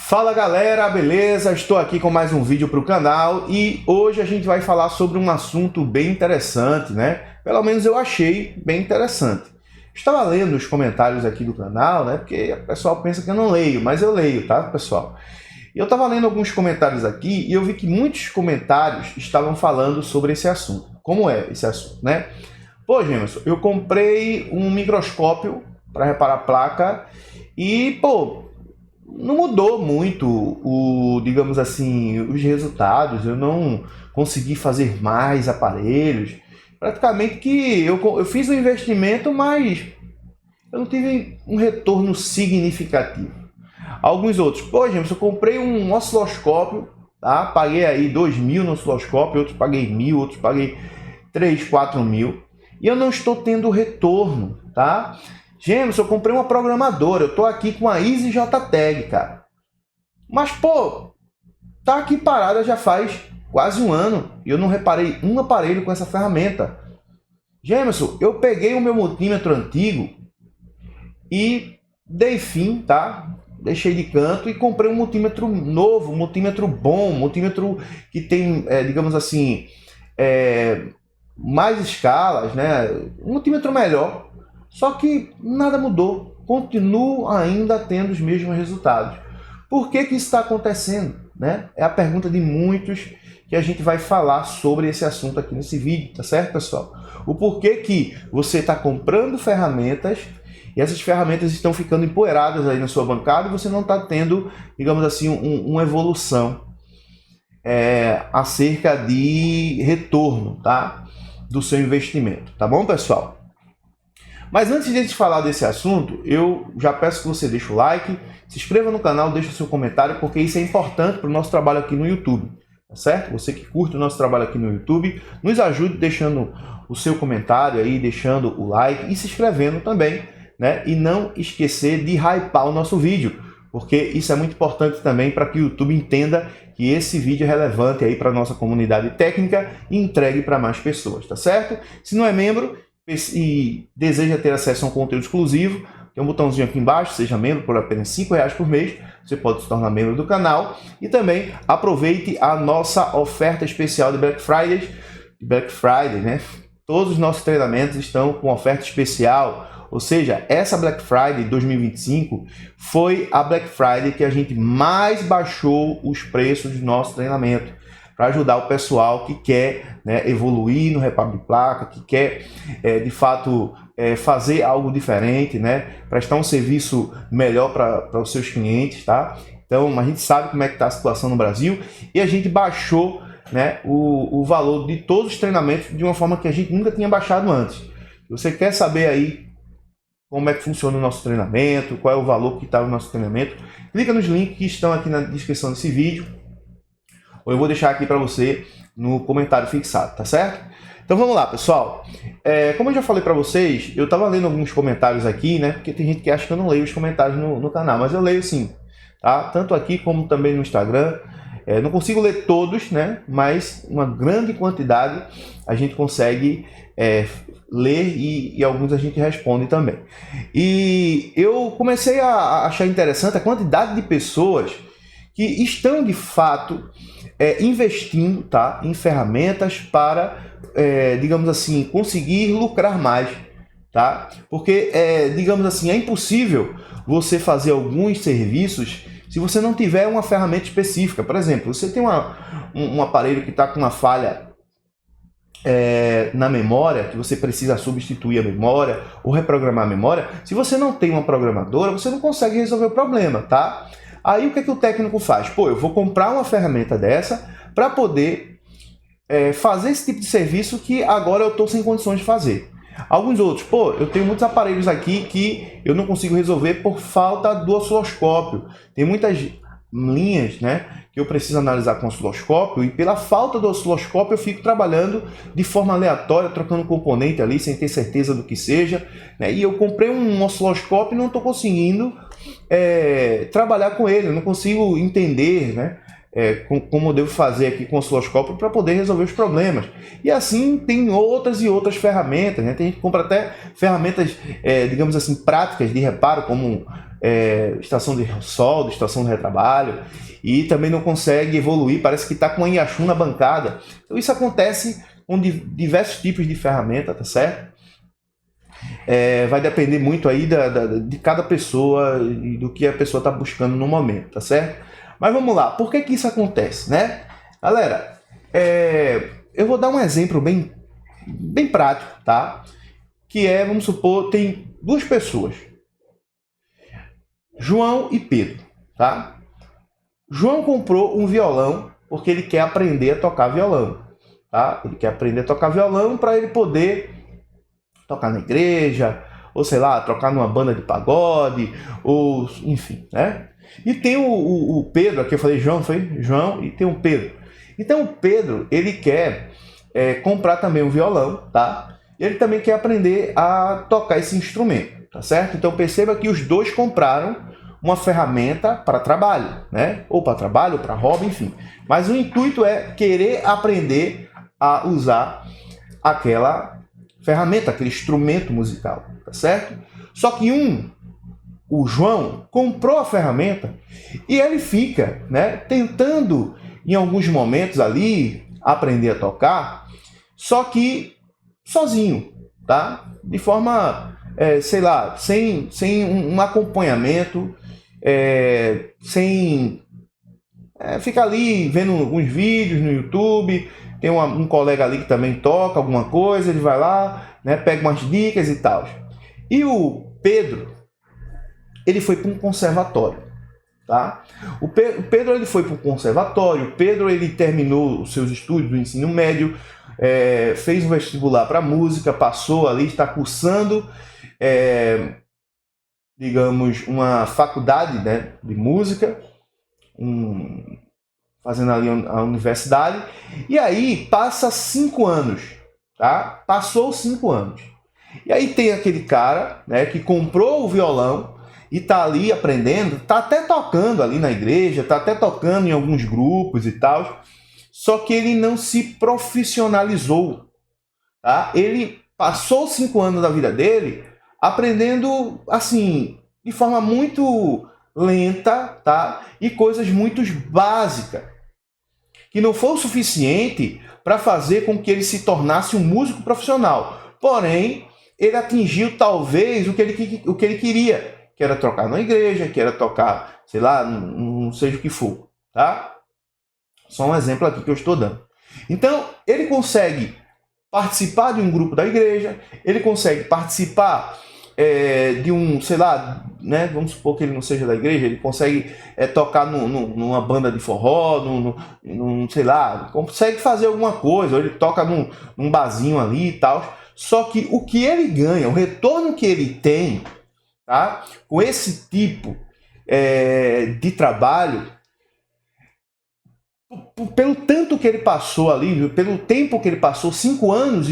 Fala galera, beleza? Estou aqui com mais um vídeo para o canal e hoje a gente vai falar sobre um assunto bem interessante, né? Pelo menos eu achei bem interessante. Estava lendo os comentários aqui do canal, né? Porque o pessoal pensa que eu não leio, mas eu leio, tá, pessoal? E eu estava lendo alguns comentários aqui e eu vi que muitos comentários estavam falando sobre esse assunto. Como é esse assunto, né? Pô, Gemerson, eu comprei um microscópio para reparar a placa e, pô, não mudou muito digamos assim, os resultados. Eu não consegui fazer mais aparelhos. Praticamente que eu fiz um investimento, mas eu não tive um retorno significativo. Alguns outros, pô, gente, eu comprei um osciloscópio, tá? Paguei aí 2.000 no osciloscópio, outros paguei 1.000, outros paguei 3, 4.000. E eu não estou tendo retorno, tá? Gemerson, eu comprei uma programadora, eu tô aqui com a EasyJTag, cara. Mas, pô, tá aqui parada já faz quase um ano e eu não reparei um aparelho com essa ferramenta. Gemerson, eu peguei o meu multímetro antigo e dei fim, tá? Deixei de canto e comprei um multímetro novo, um multímetro bom, um multímetro que tem, digamos assim, mais escalas, né? Um multímetro melhor. Só que nada mudou, continuo ainda tendo os mesmos resultados. Por que isso está acontecendo, né? É a pergunta de muitos que a gente vai falar sobre esse assunto aqui nesse vídeo, tá certo, pessoal? O porquê que você está comprando ferramentas e essas ferramentas estão ficando empoeiradas aí na sua bancada e você não está tendo, digamos assim, uma evolução acerca de retorno, tá? Do seu investimento, tá bom, pessoal? Mas antes de a gente falar desse assunto, eu já peço que você deixe o like, se inscreva no canal, deixe o seu comentário, porque isso é importante para o nosso trabalho aqui no YouTube, tá certo? Você que curte o nosso trabalho aqui no YouTube, nos ajude deixando o seu comentário aí, deixando o like e se inscrevendo também, né? E não esquecer de hypar o nosso vídeo, porque isso é muito importante também para que o YouTube entenda que esse vídeo é relevante aí para a nossa comunidade técnica e entregue para mais pessoas, tá certo? Se não é membro e deseja ter acesso a um conteúdo exclusivo, tem um botãozinho aqui embaixo, seja membro por apenas R$5 por mês, você pode se tornar membro do canal e também aproveite a nossa oferta especial de Black Friday, né? Todos os nossos treinamentos estão com oferta especial, ou seja, essa Black Friday 2025 foi a Black Friday que a gente mais baixou os preços do nosso treinamento, para ajudar o pessoal que quer, né, evoluir no reparo de placa, que quer, de fato, fazer algo diferente, né, prestar um serviço melhor para os seus clientes, tá? Então, a gente sabe como é que está a situação no Brasil e a gente baixou, né, o valor de todos os treinamentos de uma forma que a gente nunca tinha baixado antes. Se você quer saber aí como é que funciona o nosso treinamento, qual é o valor que está no nosso treinamento, clica nos links que estão aqui na descrição desse vídeo, ou eu vou deixar aqui para você no comentário fixado, tá certo? Então vamos lá, pessoal. Como eu já falei para vocês, eu estava lendo alguns comentários aqui, né? Porque tem gente que acha que eu não leio os comentários no canal, mas eu leio sim, tá? Tanto aqui como também no Instagram. Não consigo ler todos, né? Mas uma grande quantidade a gente consegue ler e alguns a gente responde também. E eu comecei a achar interessante a quantidade de pessoas que estão de fato investindo, tá, em ferramentas para, digamos assim, conseguir lucrar mais, tá? Porque, digamos assim, é impossível você fazer alguns serviços se você não tiver uma ferramenta específica. Por exemplo, você tem um aparelho que está com uma falha na memória, que você precisa substituir a memória ou reprogramar a memória. Se você não tem uma programadora, você não consegue resolver o problema, tá? Aí o que o técnico faz? Pô, eu vou comprar uma ferramenta dessa para poder fazer esse tipo de serviço que agora eu estou sem condições de fazer. Alguns outros, pô, eu tenho muitos aparelhos aqui que eu não consigo resolver por falta do osciloscópio. Tem muitas linhas, né, que eu preciso analisar com o osciloscópio e pela falta do osciloscópio eu fico trabalhando de forma aleatória, trocando componente ali sem ter certeza do que seja, né? E eu comprei um osciloscópio e não estou conseguindo trabalhar com ele, eu não consigo entender, né, como eu devo fazer aqui com o osciloscópio para poder resolver os problemas. E assim tem outras e outras ferramentas, né? Tem gente que compra até ferramentas, digamos assim, práticas de reparo, como estação de solda, estação de retrabalho, e também não consegue evoluir, parece que está com uma Yachum na bancada. Então isso acontece com diversos tipos de ferramenta, tá certo? Vai depender muito aí de cada pessoa e do que a pessoa está buscando no momento, tá certo? Mas vamos lá, por que isso acontece, né? Galera, eu vou dar um exemplo bem prático, tá? Que vamos supor, tem duas pessoas, João e Pedro, tá? João comprou um violão porque ele quer aprender a tocar violão, tá? Ele quer aprender a tocar violão para ele poder tocar na igreja, ou sei lá, tocar numa banda de pagode, ou enfim, né? E tem o Pedro, aqui eu falei João, foi? João, e tem o Pedro. Então o Pedro, ele quer comprar também um violão, tá? E ele também quer aprender a tocar esse instrumento, tá certo? Então perceba que os dois compraram uma ferramenta para trabalho, né? Ou para trabalho, ou para hobby, enfim. Mas o intuito é querer aprender a usar aquela ferramenta, aquele instrumento musical, tá certo? Só que o João, comprou a ferramenta e ele fica, né, tentando em alguns momentos ali aprender a tocar, só que sozinho, tá? De forma, sei lá, sem um acompanhamento, sem ficar ali vendo alguns vídeos no YouTube. Tem um colega ali que também toca alguma coisa, ele vai lá, né, pega umas dicas e tal. E o Pedro, ele foi para um conservatório, tá? O Pedro ele foi para um conservatório. O Pedro ele terminou os seus estudos do ensino médio, fez um vestibular para música, passou ali, está cursando, digamos, uma faculdade, né, de música, fazendo ali a universidade, e aí passa 5 anos, tá? Passou 5 anos. E aí tem aquele cara, né, que comprou o violão e tá ali aprendendo, tá até tocando ali na igreja, tá até tocando em alguns grupos e tal, só que ele não se profissionalizou, tá? Ele passou 5 anos da vida dele aprendendo, assim, de forma muito lenta, tá? E coisas muito básicas, que não foi o suficiente para fazer com que ele se tornasse um músico profissional. Porém, ele atingiu talvez o que ele queria, que era tocar na igreja, que era tocar, sei lá, não seja o que for, tá? Só um exemplo aqui que eu estou dando. Então, ele consegue participar de um grupo da igreja, ele consegue participar de um, sei lá, né, vamos supor que ele não seja da igreja, ele consegue tocar numa banda de forró, sei lá, consegue fazer alguma coisa, ou ele toca num barzinho ali e tal. Só que o que ele ganha, o retorno que ele tem, tá, com esse tipo de trabalho, pelo tanto que ele passou ali, pelo tempo que ele passou, 5 anos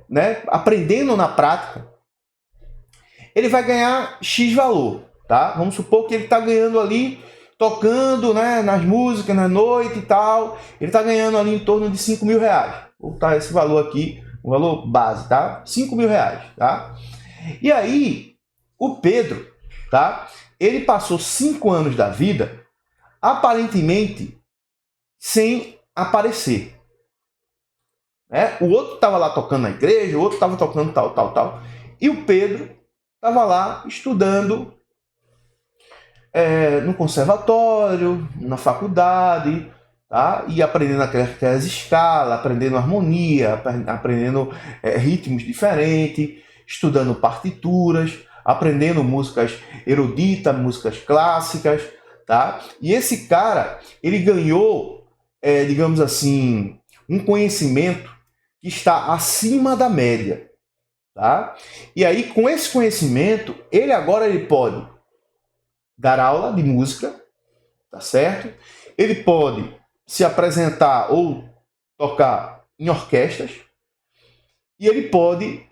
né, aprendendo na prática, ele vai ganhar X valor, tá? Vamos supor que ele está ganhando ali, tocando, né, nas músicas, na noite e tal, ele está ganhando ali em torno de 5 mil reais. Vou botar esse valor aqui, um valor base, tá? 5 mil reais, tá? E aí, o Pedro, tá? Ele passou 5 anos da vida, aparentemente, sem aparecer. Né? O outro estava lá tocando na igreja, o outro estava tocando tal. E o Pedro estava lá estudando no conservatório, na faculdade, tá? E aprendendo aquelas escalas, aprendendo harmonia, aprendendo ritmos diferentes, estudando partituras, aprendendo músicas eruditas, músicas clássicas, tá? E esse cara, ele ganhou, digamos assim, um conhecimento que está acima da média. Tá? E aí, com esse conhecimento, ele pode dar aula de música, tá certo? Ele pode se apresentar ou tocar em orquestras, e ele pode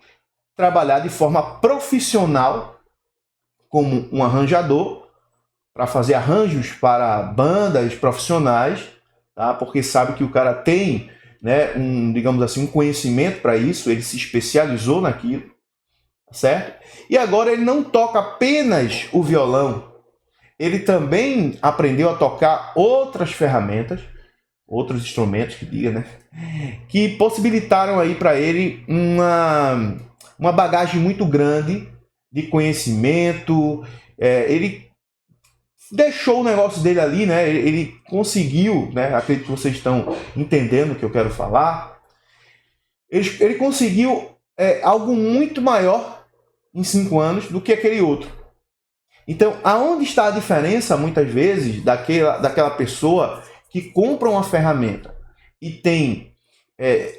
trabalhar de forma profissional como um arranjador, para fazer arranjos para bandas profissionais, tá? Porque sabe que o cara tem, né, digamos assim, um conhecimento para isso, ele se especializou naquilo, certo? E agora ele não toca apenas o violão, ele também aprendeu a tocar outras ferramentas, outros instrumentos, que diga, né? Que possibilitaram aí para ele uma bagagem muito grande de conhecimento. Ele deixou o negócio dele ali, né? Ele conseguiu, né? Acredito que vocês estão entendendo o que eu quero falar. Ele conseguiu algo muito maior em 5 anos do que aquele outro. Então, aonde está a diferença, muitas vezes, daquela pessoa que compra uma ferramenta e tem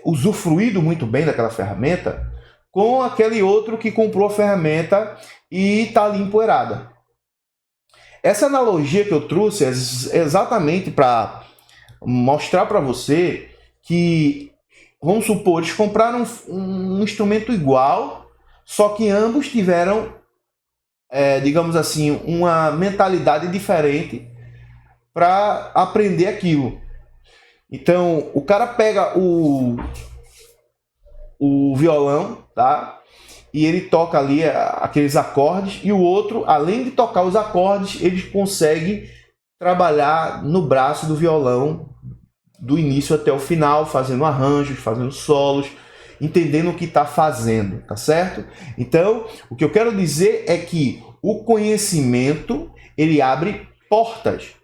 usufruído muito bem daquela ferramenta, com aquele outro que comprou a ferramenta e está ali empoeirada? Essa analogia que eu trouxe é exatamente para mostrar para você que, vamos supor, eles compraram um instrumento igual, só que ambos tiveram, digamos assim, uma mentalidade diferente para aprender aquilo. Então, o cara pega o violão, tá? E ele toca ali aqueles acordes, e o outro, além de tocar os acordes, ele consegue trabalhar no braço do violão do início até o final, fazendo arranjos, fazendo solos, entendendo o que está fazendo, tá certo? Então, o que eu quero dizer é que o conhecimento, ele abre portas,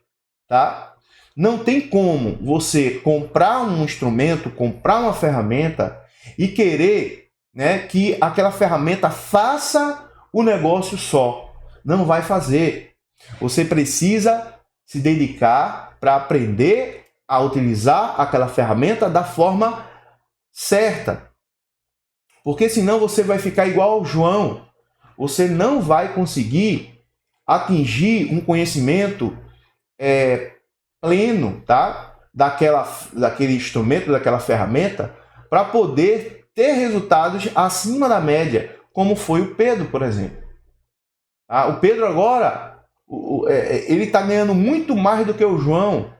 tá? Não tem como você comprar um instrumento, comprar uma ferramenta e querer, né, que aquela ferramenta faça o negócio só. Não vai fazer. Você precisa se dedicar para aprender a utilizar aquela ferramenta da forma certa. Porque senão você vai ficar igual ao João. Você não vai conseguir atingir um conhecimento pleno, tá? Daquele instrumento, daquela ferramenta, para poder ter resultados acima da média, como foi o Pedro, por exemplo. O Pedro agora, ele está ganhando muito mais do que o João,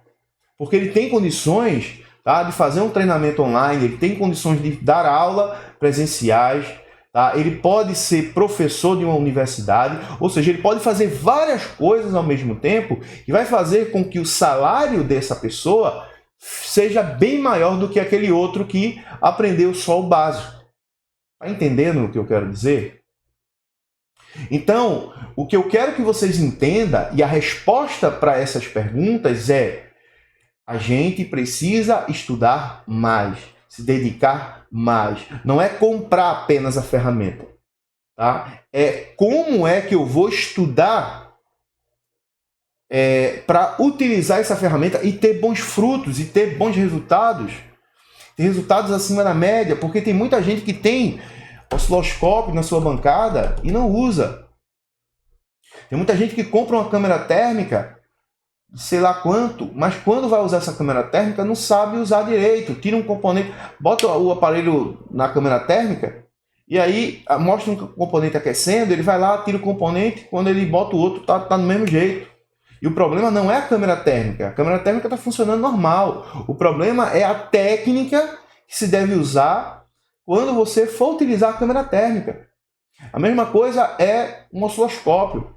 porque ele tem condições, tá, de fazer um treinamento online, ele tem condições de dar aula presenciais, tá? Ele pode ser professor de uma universidade, ou seja, ele pode fazer várias coisas ao mesmo tempo, que vai fazer com que o salário dessa pessoa seja bem maior do que aquele outro que aprendeu só o básico. Está entendendo o que eu quero dizer? Então, o que eu quero que vocês entendam, e a resposta para essas perguntas é: a gente precisa estudar mais, se dedicar mais. Não é comprar apenas a ferramenta, tá? É como é que eu vou estudar para utilizar essa ferramenta e ter bons frutos e ter bons resultados. Ter resultados acima da média, porque tem muita gente que tem osciloscópio na sua bancada e não usa. Tem muita gente que compra uma câmera térmica, sei lá quanto, mas quando vai usar essa câmera térmica não sabe usar direito. Tira um componente, bota o aparelho na câmera térmica e aí mostra um componente aquecendo, ele vai lá, tira o componente, quando ele bota o outro tá do mesmo jeito. E o problema não é a câmera térmica está funcionando normal. O problema é a técnica que se deve usar quando você for utilizar a câmera térmica. A mesma coisa é um osciloscópio.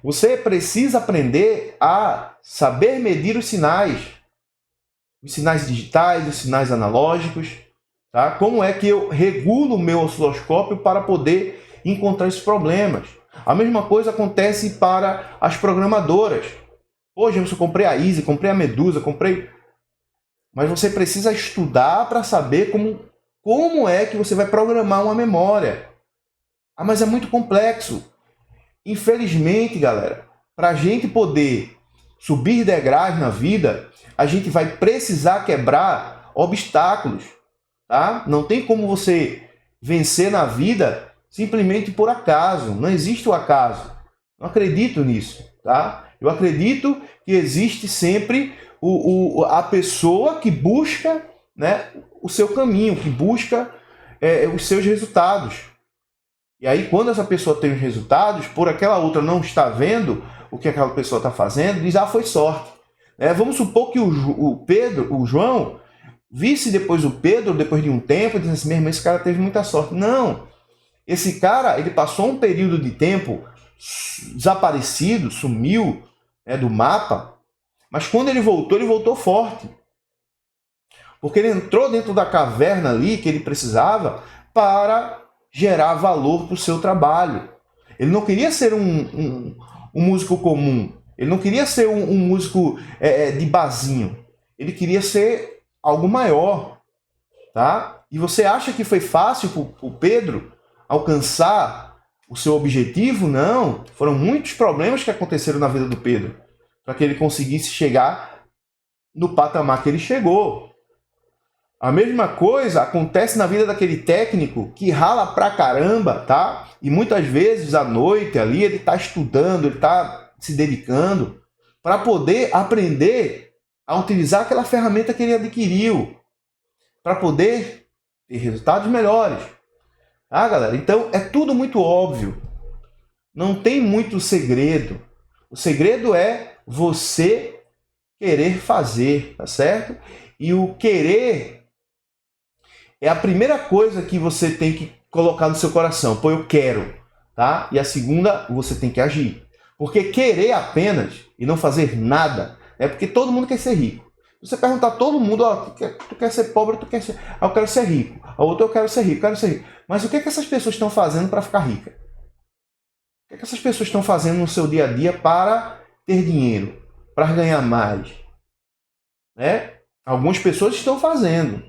Você precisa aprender a saber medir os sinais digitais, os sinais analógicos, tá? Como é que eu regulo o meu osciloscópio para poder encontrar esses problemas? A mesma coisa acontece para as programadoras. Hoje eu comprei a Easy, comprei a Medusa, mas você precisa estudar para saber como é que você vai programar uma memória. Mas é muito complexo. Infelizmente, galera, para a gente poder subir degraus na vida, a gente vai precisar quebrar obstáculos, tá? Não tem como você vencer na vida simplesmente por acaso. Não existe o acaso. Não acredito nisso, tá? Eu acredito que existe sempre a pessoa que busca, né, o seu caminho, que busca os seus resultados. E aí, quando essa pessoa tem os resultados, por aquela outra não está vendo o que aquela pessoa está fazendo, diz, foi sorte. Vamos supor que o João, visse depois o Pedro, depois de um tempo, e disse assim, meu irmão, esse cara teve muita sorte. Não. Esse cara, ele passou um período de tempo desaparecido, sumiu, né, do mapa, mas quando ele voltou forte. Porque ele entrou dentro da caverna ali que ele precisava para gerar valor para o seu trabalho. Ele não queria ser um músico comum. Ele não queria ser um músico de barzinho. Ele queria ser algo maior. Tá? E você acha que foi fácil para o Pedro alcançar o seu objetivo? Não. Foram muitos problemas que aconteceram na vida do Pedro para que ele conseguisse chegar no patamar que ele chegou. A mesma coisa acontece na vida daquele técnico que rala pra caramba, tá? E muitas vezes à noite ali ele tá estudando, ele tá se dedicando para poder aprender a utilizar aquela ferramenta que ele adquiriu, para poder ter resultados melhores. Ah, galera, então é tudo muito óbvio. Não tem muito segredo. O segredo é você querer fazer, tá certo? E o querer é a primeira coisa que você tem que colocar no seu coração. Pô, eu quero, tá? E a segunda, você tem que agir. Porque querer apenas e não fazer nada é porque todo mundo quer ser rico. Você perguntar a todo mundo, ó, tu quer ser pobre, tu quer ser... Ah, eu quero ser rico. A outra, eu quero ser rico, quero ser rico. Mas o que é que essas pessoas estão fazendo para ficar ricas? O que é que essas pessoas estão fazendo no seu dia a dia para ter dinheiro, para ganhar mais? Né? Algumas pessoas estão fazendo,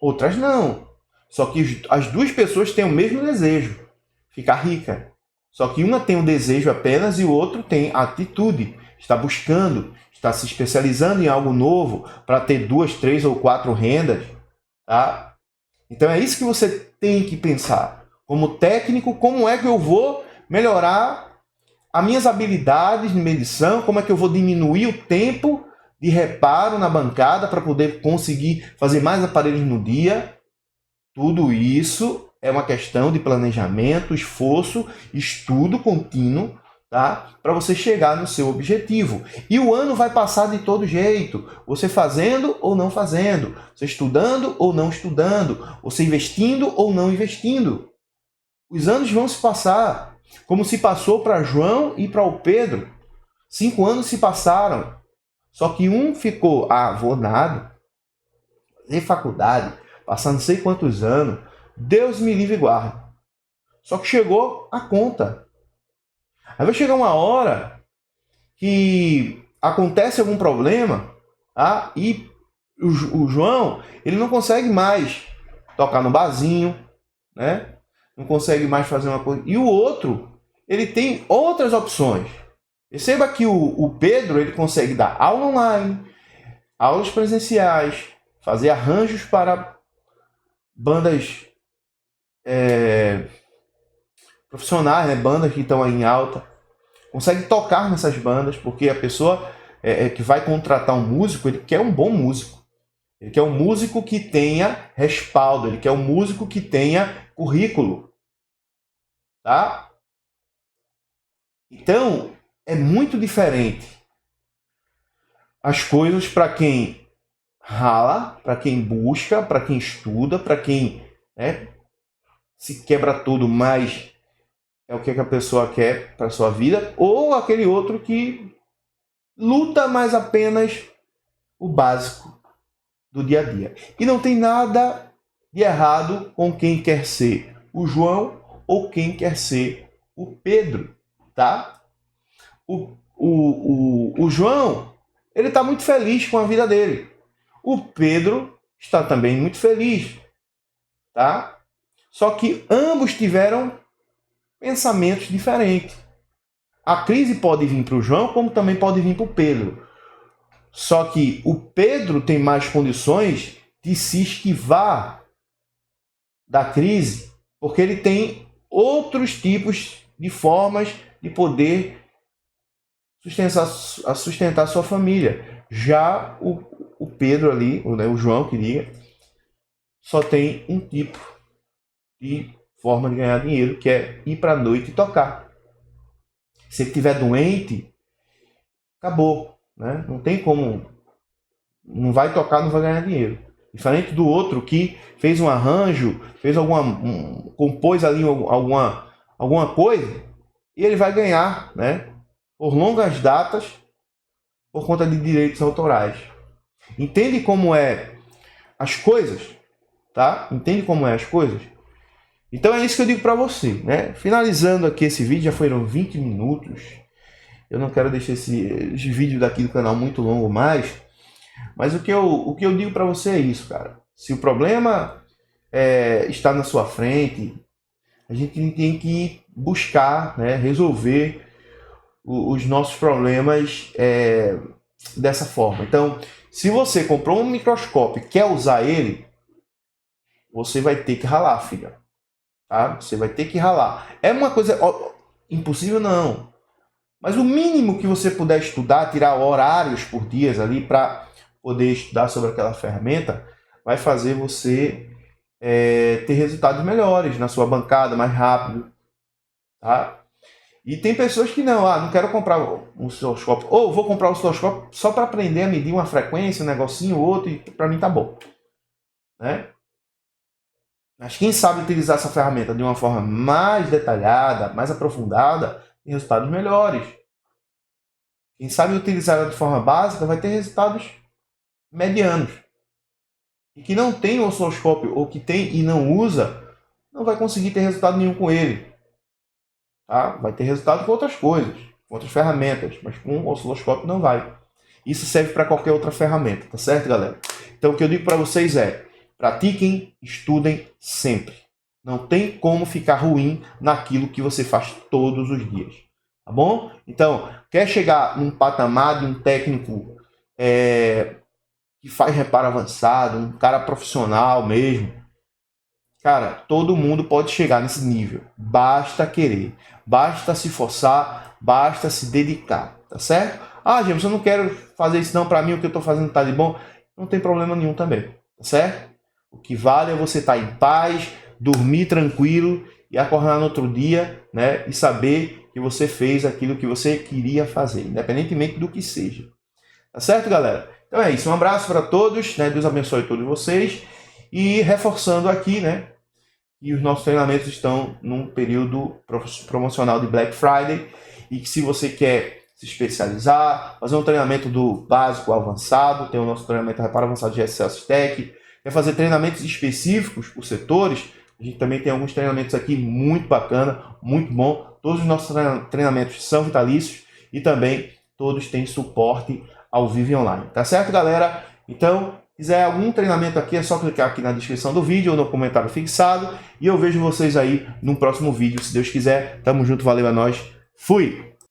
outras não. Só que as duas pessoas têm o mesmo desejo, ficar rica. Só que uma tem o desejo apenas e o outro tem a atitude, está buscando, está se especializando em algo novo para ter 2, 3 ou 4 rendas. Tá? Então é isso que você tem que pensar. Como técnico, como é que eu vou melhorar as minhas habilidades de medição, como é que eu vou diminuir o tempo de reparo na bancada para poder conseguir fazer mais aparelhos no dia. Tudo isso é uma questão de planejamento, esforço, estudo contínuo, tá? Para você chegar no seu objetivo. E o ano vai passar de todo jeito, você fazendo ou não fazendo, você estudando ou não estudando, você investindo ou não investindo. Os anos vão se passar, como se passou para João e para o Pedro. 5 anos se passaram. Só que um ficou, vou nada, fazer faculdade, passar não sei quantos anos, Deus me livre e guarde. Só que chegou a conta. Aí vai chegar uma hora que acontece algum problema, tá? E o João, ele não consegue mais tocar no barzinho, né? Não consegue mais fazer uma coisa. E o outro, ele tem outras opções. Perceba que o Pedro, ele consegue dar aula online, aulas presenciais, fazer arranjos para bandas profissionais, né? Bandas que estão aí em alta. Consegue tocar nessas bandas, porque a pessoa que vai contratar um músico, ele quer um bom músico. Ele quer um músico que tenha respaldo, ele quer um músico que tenha currículo. Tá? Então, é muito diferente as coisas para quem rala, para quem busca, para quem estuda, para quem se quebra tudo, mas é o que a pessoa quer para sua vida, ou aquele outro que luta mais apenas o básico do dia a dia. E não tem nada de errado com quem quer ser o João ou quem quer ser o Pedro, tá? O João, ele está muito feliz com a vida dele. O Pedro está também muito feliz, tá? Só que ambos tiveram pensamentos diferentes. A crise pode vir para o João, como também pode vir para o Pedro. Só que o Pedro tem mais condições de se esquivar da crise, porque ele tem outros tipos de formas de poder sustentar sua família. Já o Pedro ali, o João que diga, só tem um tipo de forma de ganhar dinheiro, que é ir para a noite e tocar. Se ele estiver doente, acabou, né? Não tem como, não vai tocar, não vai ganhar dinheiro. Diferente do outro que fez um arranjo, compôs ali alguma coisa, e ele vai ganhar, né, por longas datas por conta de direitos autorais. Entende como é as coisas, tá? Entende como é as coisas? Então é isso que eu digo para você, né? Finalizando aqui esse vídeo, já foram 20 minutos. Eu não quero deixar esse vídeo daqui do canal muito longo mais, mas o que eu digo para você é isso, cara. Se o problema está na sua frente, a gente tem que buscar, né, resolver os nossos problemas dessa forma. Então, se você comprou um microscópio e quer usar ele, você vai ter que ralar, filha. Tá? Você vai ter que ralar. É uma coisa impossível, não. Mas o mínimo que você puder estudar, tirar horários por dias ali para poder estudar sobre aquela ferramenta, vai fazer você ter resultados melhores na sua bancada, mais rápido. Tá? E tem pessoas que não quero comprar um osciloscópio, ou vou comprar um osciloscópio só para aprender a medir uma frequência, um negocinho, outro, e para mim tá bom. Né? Mas quem sabe utilizar essa ferramenta de uma forma mais detalhada, mais aprofundada, tem resultados melhores. Quem sabe utilizar ela de forma básica vai ter resultados medianos. E que não tem o osciloscópio, ou que tem e não usa, não vai conseguir ter resultado nenhum com ele. Tá? Vai ter resultado com outras coisas, com outras ferramentas, mas com o osciloscópio não vai. Isso serve para qualquer outra ferramenta, tá certo, galera? Então o que eu digo para vocês é: pratiquem, estudem sempre. Não tem como ficar ruim naquilo que você faz todos os dias. Tá bom? Então, quer chegar num patamar de um técnico que faz reparo avançado, um cara profissional mesmo, cara, todo mundo pode chegar nesse nível. Basta querer, basta se forçar, basta se dedicar, tá certo? James, eu não quero fazer isso não, para mim o que eu estou fazendo tá de bom. Não tem problema nenhum também, tá certo? O que vale é você estar em paz, dormir tranquilo e acordar no outro dia, né, e saber que você fez aquilo que você queria fazer, independentemente do que seja. Tá certo, galera? Então é isso. Um abraço para todos, né? Deus abençoe todos vocês. E reforçando aqui, né, que os nossos treinamentos estão num período promocional de Black Friday e que se você quer se especializar, fazer um treinamento do básico ao avançado, tem o nosso treinamento Reparo Avançado de GS Tech, quer fazer treinamentos específicos por setores, a gente também tem alguns treinamentos aqui muito bacana, muito bom. Todos os nossos treinamentos são vitalícios e também todos têm suporte ao vivo e online. Tá certo, galera? Então, quiser algum treinamento aqui, é só clicar aqui na descrição do vídeo ou no comentário fixado. E eu vejo vocês aí no próximo vídeo, se Deus quiser. Tamo junto, valeu a nós. Fui!